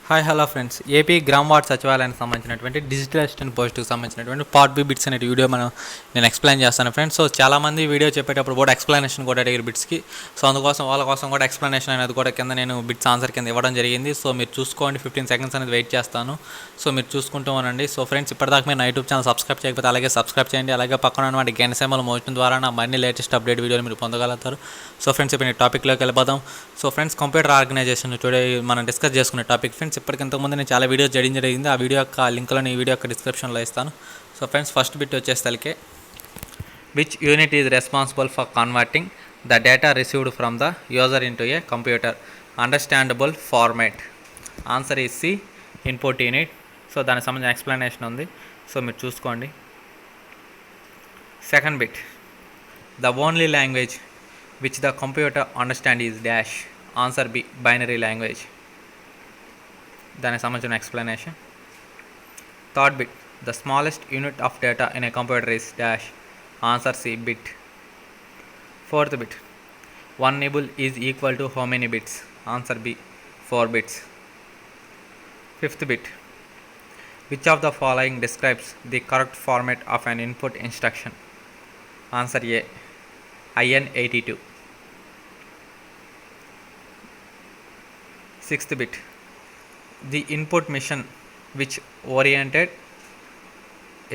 Hi hello friends, AP గ్రామ ward సచివాలయానికి సంబంధించినటువంటి డిజిటల్ అసిస్టెంట్ పోస్ట్కి సంబంధించినటువంటి పార్ట్ బి బిట్స్ అనే వీడియో నేను ఎక్స్ప్లెయిన్ చేస్తాను ఫ్రెండ్స్. సో చాలామంది వీడియో చెప్పేటప్పుడు కూడా ఎక్స్ప్లెనేషన్ కూడా అడిగారు బిట్స్కి. సో అందుకోసం వాళ్ళ కోసం కూడా ఎక్స్ప్లెనేషన్ అనేది కూడా కింద నేను బిట్స్ ఆన్సర్ కింద ఇవ్వడం జరిగింది. సో మీరు చూసుకోండి, 15 సెకండ్స్ అనేది వెయిట్ చేస్తాను. సో మీరు చూసుకుంటూ ఉండండి. సో ఫ్రెండ్స్, ఇప్పటిదాకా మీరు నా యూట్యూబ్ ఛానల్ సబ్స్క్రైబ్ చేయకపోతే అలాగే సబ్స్క్రైబ్ చేయండి. అలాగే పక్కన ఉన్నటువంటి గంట సింబల్ మోషన్ ద్వారా నా మరిన్ని లేటెస్ట్ అప్డేట్ వీడియోలు మీరు పొందగలుగుతారు. సో ఫ్రెండ్స్, ఇప్పుడు నేను టాపిక్లోకి వెళ్ళిపోదాం. So friends, computer organisation today మనం డిస్కస్ చేసుకునే టాపిక్ ఫ్రెండ్స్. ఇప్పటికింతకుముందు నేను చాలా వీడియోస్ చేయడం జరిగింది. ఆ వీడియో యొక్క లింక్లో ఈ వీడియో యొక్క డిస్క్రిప్షన్లో ఇస్తాను. సో ఫ్రెండ్స్, ఫస్ట్ బిట్ వచ్చేసరికి which unit is responsible for converting the data received from the user into a computer understandable format. Answer is C, input unit. So దానికి సంబంధించిన ఎక్స్ప్లెనేషన్ ఉంది. సో మీరు చూసుకోండి. Second bit, the only language which the computer understand is dash. Answer B, binary language. దానికి సంబంధించిన explanation. Third bit, the smallest unit of data in a computer is dash. Answer C, bit. Fourth bit, 1 nibble is equal to how many bits. Answer B, 4 bits. Fifth bit, which of the following describes the correct format of an input instruction. Answer A, IN82. Sixth bit, the input mission which oriented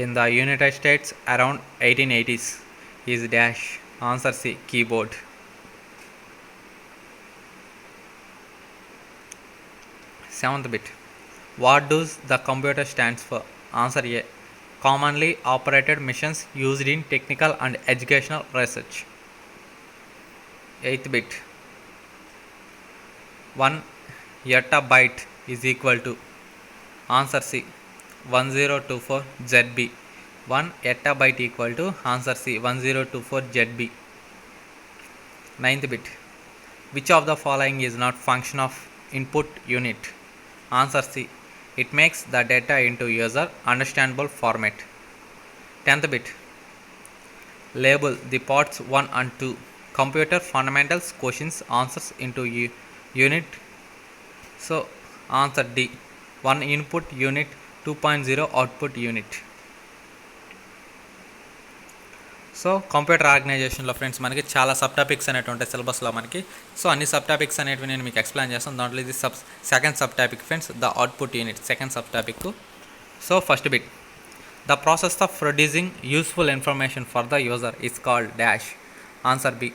in the United States around 1880s is dash. Answer C, keyboard. Seventh bit, what does the computer stands for. Answer A, commonly operated missions used in technical and educational research. Eighth bit, 1 yottabyte is equal to. Answer C, 1024 ZB. 1 yottabyte equal to. Answer C, 1024 ZB. Ninth bit, which of the following is not function of input unit. Answer C, it makes the data into user understandable format. 10th bit, label the parts 1 and 2 computer fundamentals questions answers into unit. So answer D, 1 input unit, 2.0 output unit. So computer ఆర్గనైజేషన్లో friends మనకి చాలా sub topics అనేవి ఉంటాయి సిలబస్లో మనకి. So అన్ని sub topics అనేవి నేను మీకు ఎక్స్ప్లెయిన్ చేస్తాను. దాంట్లో ఇది second sub topic friends, the output unit, second sub topic. So first bit, the process of producing useful information for the user is called dash. Answer B,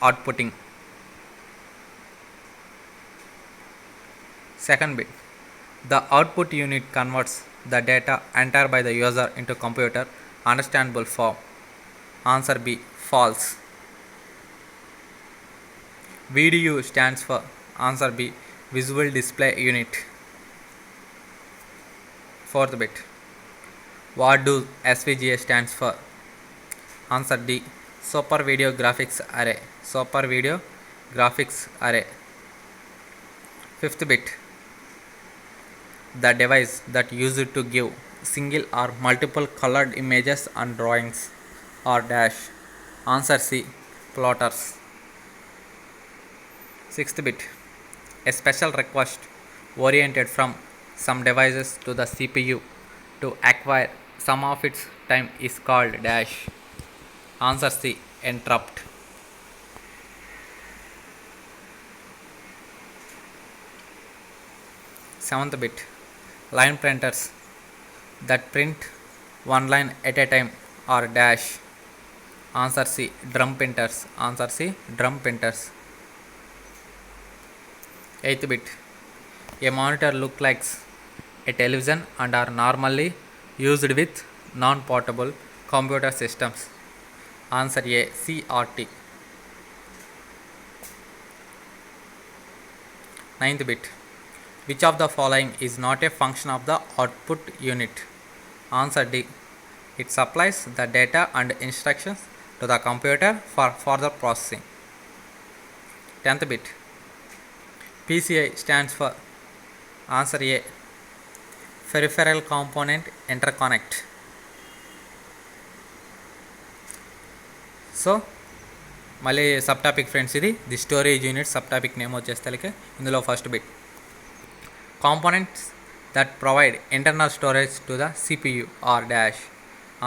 outputting. Second bit, the output unit converts the data entered by the user into computer understandable form. Answer B, false. VDU stands for. Answer B, visual display unit. Fourth bit, what do SVGA stands for. Answer D, super video graphics array. Super video graphics array. Fifth bit, the device that used to give single or multiple colored images and drawings or dash. Answer C, plotters. Sixth bit, a special request oriented from some devices to the CPU to acquire some of its time is called dash. Answer C, interrupt. Seventh bit, line printers that print one line at a time or dash. Answer C, drum printers. Answer C, drum printers. Eighth bit, a monitor looks like a television and are normally used with non-portable computer systems. Answer A, CRT. Ninth bit, which of the following is not a function of the output unit. Answer D, it supplies the data and instructions to the computer for further processing. 10th bit, PCI stands for. Answer A, peripheral component interconnect. So మళ్ళీ sub topic friends, ఇది the storage unit sub topic name వచ్చేసరికి ఇందులో first bit, Components that provide internal storage to the CPU are dash.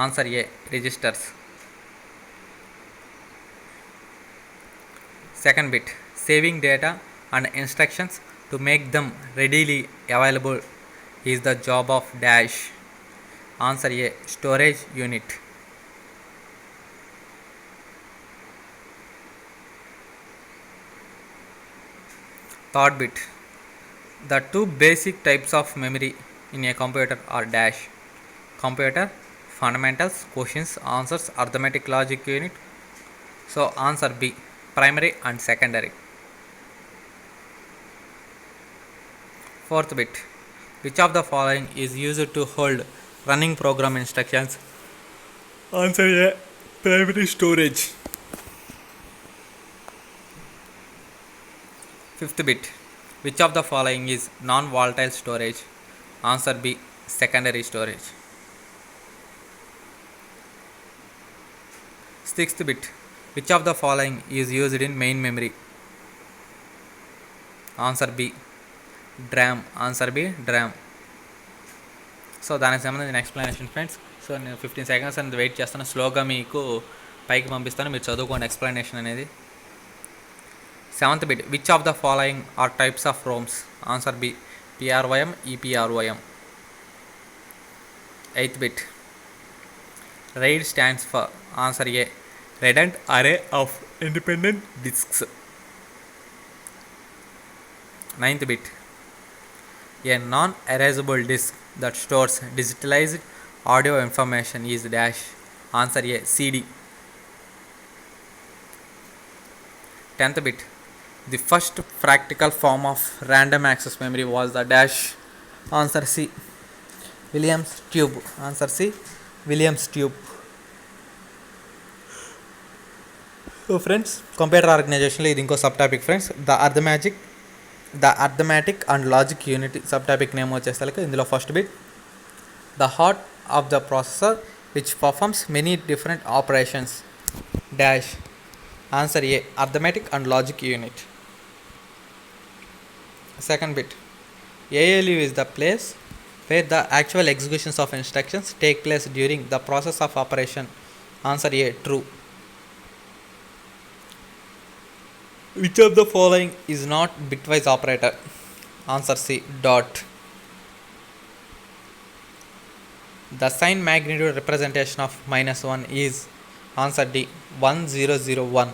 Answer A. Registers. Second bit, saving data and instructions to make them readily available is the job of dash. Answer A. Storage unit. Third bit, the two basic types of memory in a computer are dash. Computer fundamentals, questions, answers, arithmetic logic unit. So answer B. Primary and secondary. Fourth bit, which of the following is used to hold running program instructions? Answer A. Primary storage. Fifth bit, which of the following is non-volatile storage? Answer B. Secondary storage. Sixth bit, which of the following is used in main memory? Answer B. DRAM. Answer B. DRAM. So దానికి సంబంధించిన explanation friends. So నేను 15 seconds అనేది wait చేస్తాను, స్లోగా మీకు పైకి పంపిస్తాను, మీరు చదువుకోండి ఎక్స్ప్లెనేషన్ అనేది. Seventh bit, which of the following are types of ROMs? Answer B. PROM, EPROM. Eighth bit, RAID stands for? Answer A. Redundant Array of Independent Disks. Ninth bit, a non-erasable disk that stores digitalized audio information is dash. Answer A. CD. 10th bit, the first practical form of random access memory was the dash. Answer C. Williams tube. Answer C. Williams tube. So friends, computer ఆర్గనైజేషన్లో ఇది ఇంకో sub topic friends. The arithmetic and logic unit sub topic name వచ్చేసరికి ఇందులో first bit, the heart of the processor which performs many different operations dash. Answer A. Arithmetic and logic unit. Second bit, ALU is the place where the actual executions of instructions take place during the process of operation. Answer A. True. Which of the following is not bitwise operator? Answer C. Dot. The sign magnitude representation of -1 is? Answer D. 1001.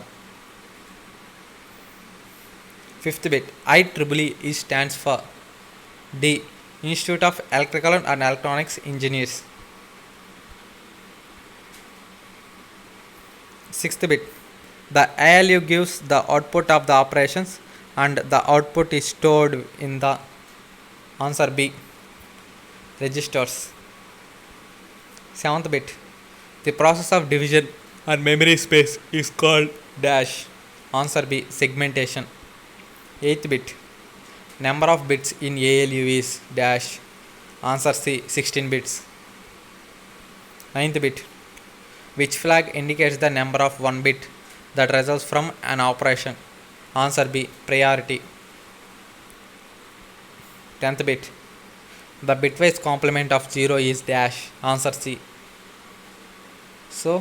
Fifth bit, IEEE stands for? D. Institute of Electrical and Electronics Engineers. Sixth bit, the ALU gives the output of the operations and the output is stored in the? Answer B. Registers. Seventh bit, the process of division and memory space is called dash. Answer B. Segmentation. Eighth bit, number of bits in ALU is dash. Answer C. 16 bits. Ninth bit, which flag indicates the number of 1 bit that results from an operation? Answer B. Priority. 10th bit, the bitwise complement of 0 is dash. Answer C. So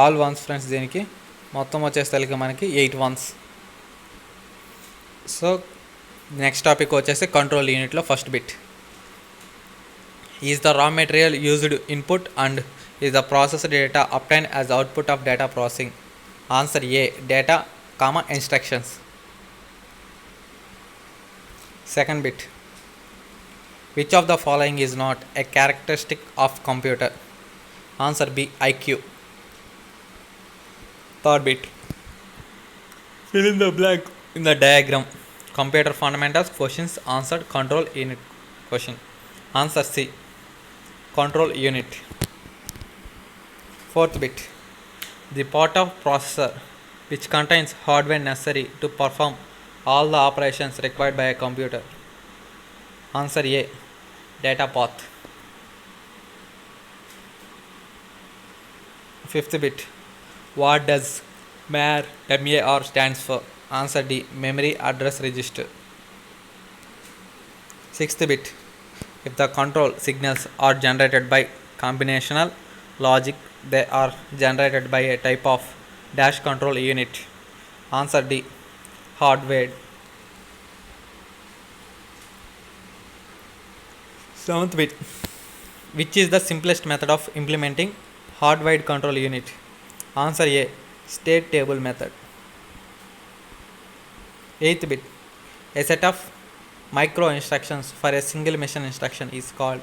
all ones friends, దీనికి మొత్తం వచ్చేసరికి మనకి 8 ones. So next topic వచ్చేసి control యూనిట్లో first bit, is the raw material used input and is the processed data obtain as output of data processing? Answer A. Data comma instructions. Second bit, which of the following is not a characteristic of computer? Answer B. IQ. Third bit, fill in the blank in the diagram. Computer fundamentals questions answered control unit question. Answer C. Control unit. Fourth bit, the part of processor which contains hardware necessary to perform all the operations required by a computer? Answer A. Data path. Fifth bit, what does MAR stands for? Answer D. Memory address register. Sixth bit, if the control signals are generated by combinational logic, they are generated by a type of dash control unit. Answer D, hardwired. Seventh bit, which is the simplest method of implementing hardwired control unit? Answer A, state table method. Eighth bit, a set of micro instructions for a single mission instruction is called?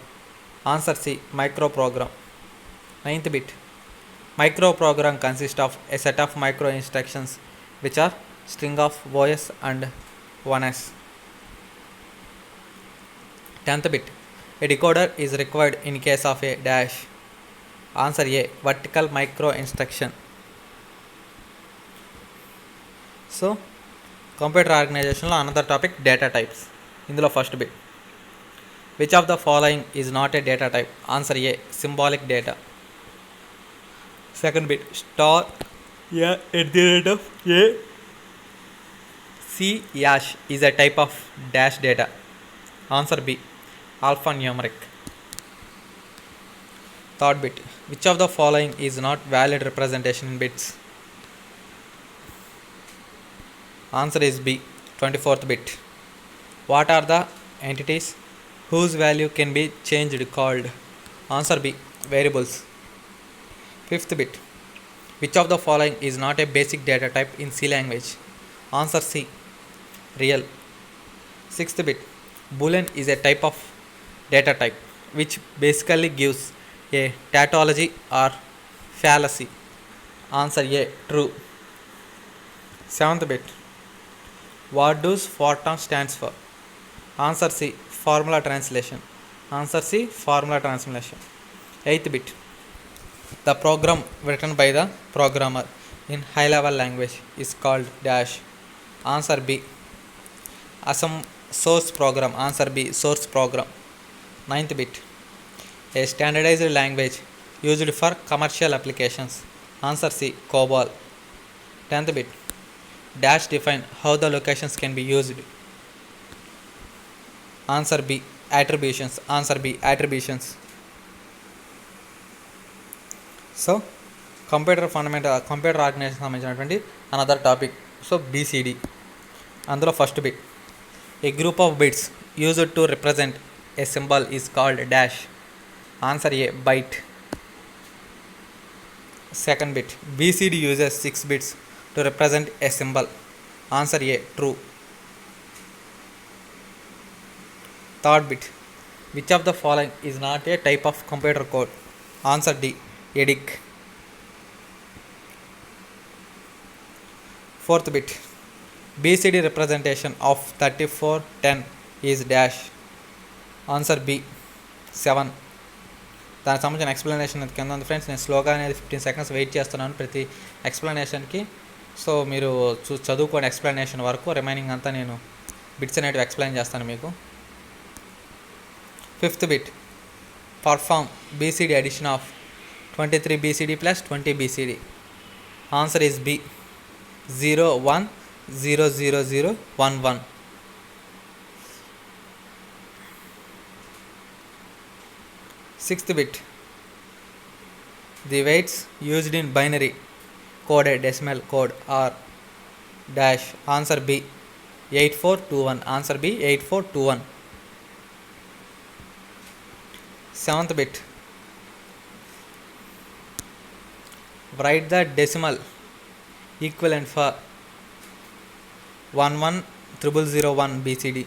Answer C, microprogram. Ninth bit, microprogram consists of a set of micro instructions which are string of OS and 1s. 10th bit, a decoder is required in case of a dash. Answer A, vertical micro instruction. So computer ఆర్గనైజేషన్లో another topic data types. ఇందులో first bit, which of the following is not a data type? Answer A, symbolic data. Second bit, star at the rate of A C hash is a type of dash data. Answer B, alpha numeric. Third bit, which of the following is not valid representation in bits? Answer is B, 24th bit. What are the entities whose value can be changed called? Answer B, variables. 5th bit, which of the following is not a basic data type in C language? Answer C, real. 6th bit, Boolean is a type of data type which basically gives a tautology or fallacy. Answer A, true. 7th bit, what does FORTRAN stands for? Answer C, formula translation. Answer C, formula translation. 8th bit, the program written by the programmer in high level language is called dash. Answer B, source program. Answer B, source program. 9th bit, a standardized language used for commercial applications. Answer C, COBOL. 10th bit, dash define how the locations can be used. Answer B, attributions. Answer B, attributions. So computer organisation సంబంధించినటువంటి another topic. So BCD. అందులో first bit, a group of bits used to represent a symbol is called dash. Answer A, byte. Second bit, BCD uses 6 bits to represent a symbol. Answer A, true. Third bit, which of the following is not a type of computer code? Answer D, EDIC. Fourth bit, BCD representation of 3410 is dash. Answer B, 7. దానికి సంబంధించిన explanation కింద ఉంది friends. నేను స్లోగా అనేది 15 seconds wait చేస్తున్నాను ప్రతి ఎక్స్ప్లెనేషన్కి. So మీరు చదువుకోండి ఎక్స్ప్లెనేషన్ వరకు. రిమైనింగ్ అంతా నేను బిట్స్ అనేటివి ఎక్స్ప్లెయిన్ చేస్తాను మీకు. Fifth bit, perform BCD addition of 23 BCD plus 20 BCD. Answer is B, 0 1 0 0 0 1 1. Sixth bit, the weights used in binary coded decimal code are dash. Answer B, 8421. Answer B, 8421. Seventh bit, write the decimal equivalent for 110001 BCD.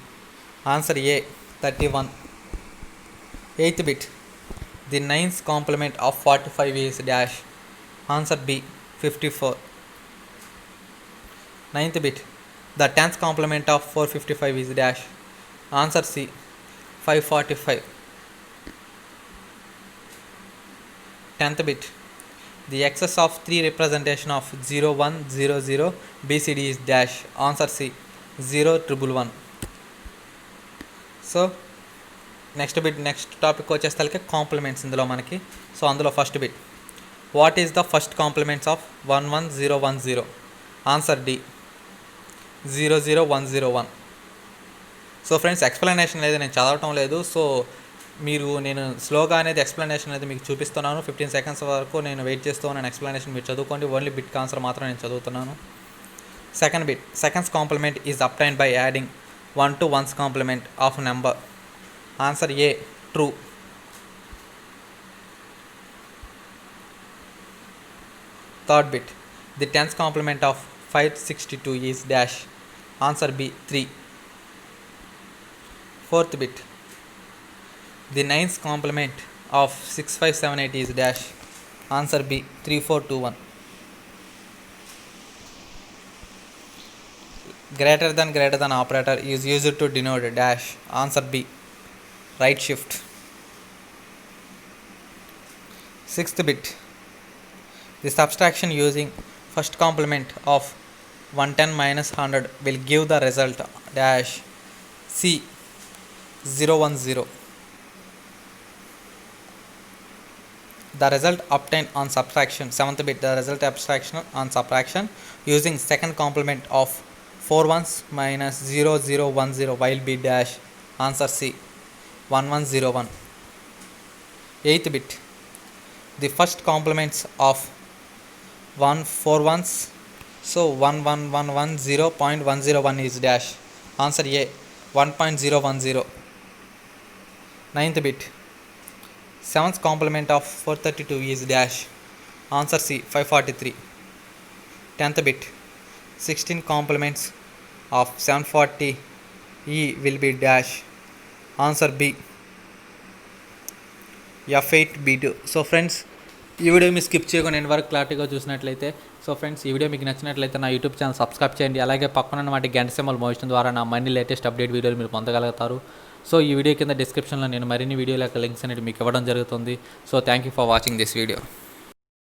Answer A, 31. Eighth bit, the 9th complement of 45 is dash. Answer B, 54. 9th bit, the 10th complement of 455 is dash. Answer C, 545. 10th bit, the excess of 3 representation of 0100 BCD is dash. Answer C, 0111. So next topic వచ్చేసరికి complements ఇందులో మనకి. So అందులో first bit, what is the first complements of 11010? Answer D, 00101. So friends explanation అనేది నేను చదవటం లేదు. So నేను స్లోగా అనేది ఎక్స్ప్లెనేషన్ అనేది మీకు చూపిస్తున్నాను. 15 సెకండ్స్ వరకు నేను వెయిట్ చేస్తూ ఉన్నాను. ఎక్స్ప్లెనేషన్ మీరు చదువుకోండి. ఓన్లీ బిట్ ఆన్సర్ మాత్రం నేను చదువుతున్నాను. Second bit, second's complement is obtained by adding 1 to 1's complement of number. Answer A, true. Third bit, the tens complement of 562 is dash. Answer B, 3. Fourth bit, the nines complement of 6578 is dash. Answer B, 3421. Greater than operator is used to denote dash. Answer B, right shift. Sixth bit, the subtraction using first complement of 110 minus 100 will give the result dash. C, 010. The result obtained on subtraction. Seventh bit, the result abstraction on subtraction using second complement of 4 ones minus 0010 will be dash. Answer C, 1101. Eighth bit, the first complements of 1 4 ones, so 11110.101 is dash. Answer A, 1.010. Ninth bit, 7th complement of 432 is dash. Answer C, 543. 10th bit, 16 complements of 740 E will be dash. Answer B, F8B2. So friends, ఈ video మీరు skip చేయకుండా నేను వరకు క్లారిటీగా చూసినట్లయితే, so friends ఈ video మీకు నచ్చినట్లయితే నా యూట్యూబ్ ఛానల్ సబ్స్క్రైబ్ చేయండి. అలాగే పక్కన ఉన్న వాటి గంట సింబల్ మోషన్ ద్వారా నా మరిన్ని లేటెస్ట్ అప్డేట్ వీడియోలు మీరు పొందగలుగుతారు. సో ఈ వీడియో కింద డిస్క్రిప్షన్లో నేను మరిన్ని వీడియోల యొక్క లింక్స్ అనేవి మీకు ఇవ్వడం జరుగుతుంది. So thank you for watching this video.